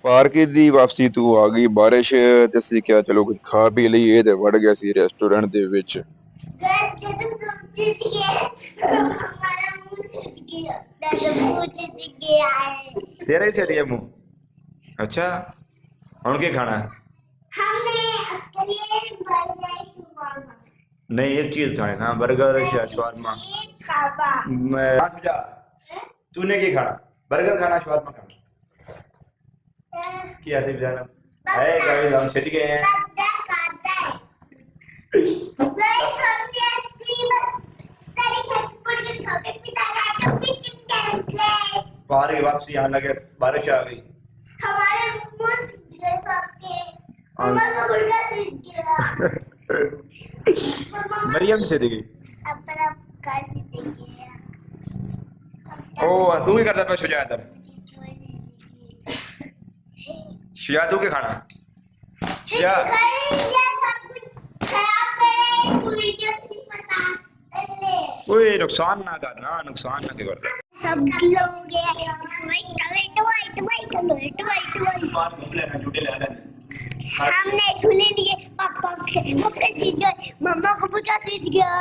Park ਦੀ ਵਾਪਸੀ ਤੂੰ ਆ ਗਈ ਬਾਰਿਸ਼ ਤੇ ਅਸੀਂ ਕਿਹਾ ਚਲੋ ਕੁਝ ਖਾ ਪੀ ਲਈਏ ਤੇ ਵੜ ਗਿਆ ਸੀ ਰੈਸਟੋਰੈਂਟ ਦੇ ਵਿੱਚ। गैस जब तुम जीत गए हमारा मुंह सीट गया दादा मुंह सीट गया है। तेरा ही सही है मुंह। अच्छा हुन की खाना है? हमने उसके लिए बर्गर शवारमा नहीं एक चीज खाने ना, बर्गर शवारमा। खाबा मैं जा, तूने की खाना? बर्गर खाना शवारमा खाना की आती जाना है। गाइस हम छिट गए हैं। बर्गर खाता है गाइस हमने आइसक्रीम सारी खटपट के खाते पिता का पिट गए। बाहर की वापसी आने लगे, बारिश आ गई। हमारे मुंह सीट गए सबके हमारा मुर्गा सीट गया। मरियम से दिखी। अपना कार सीट गया। ओ तू ही करता पे शुजा इधर। शुजा तू के खाना? शुजा ओए नुकसान ना करना, नुकसान ना कर। सब लोग white white white white white white बात घूम लेना, झूठे ले लेना। हमने झूले लिए पापा के कपड़े सीख गए मम्मा को पूरा सीख गया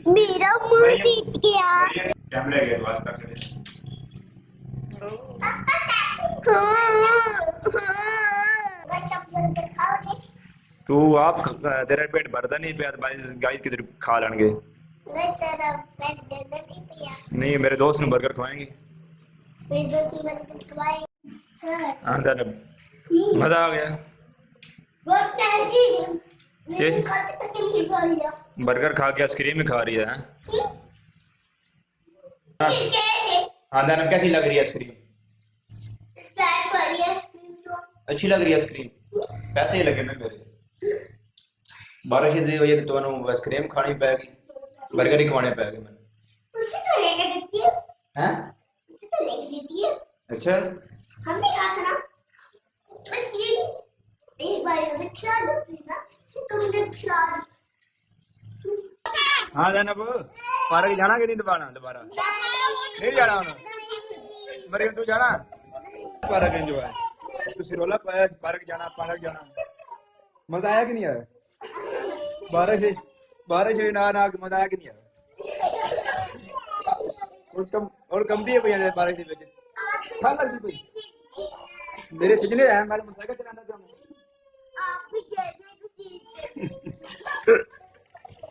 मेरा मुंह सीख गया। कैमरे के बात कर रहे। तू आप तेरा पेट भरता नहीं पे गाइस की तरफ खा लेंगे। तेरा पेट दर्द नहीं पिया नहीं मेरे दोस्त ने बर्गर खवाएंगे। मेरे दोस्त ने बर्गर खवाए। हाँ तेरा मजा आ गया। बहुत टेस्टी है। टेस्ट- खाते खाते मजा आ गया। बर्गर खा के आइसक्रीम भी खा रही है। कैसे हाँ तेरा कैसी लग रही है आइसक्रीम? चाय वाली आइसक्रीम तो अच्छी लग रही है आइसक्रीम। पैसे ही लगे ना मेरे। बारिश की वजह तो आइसक्रीम खानी पैगी, बर्गर ही खवाने पैगे मैंने। उसे तो लेके देती है। हैं? उसे तो लेके देती है। अच्छा हमने कहा था ना आइसक्रीम एक बार हमें खिला दो प्लीज ना तुमने खिला दो। हाँ जैनब पार्क जाना कि नहीं दोबारा नहीं जाना हुन? मरियम तू जाना पार्क एंजॉय? तू सिरोला पाया पार्क जाना मजा आया कि नहीं आया? बारिश हुई ना मजा आया कि नहीं आया? और कम दी है भैया बारिश की वजह ठंड लगती पई मेरे सजने है मैं मोटरसाइकिल चलाना चाहूँ। आप भी जैसे भी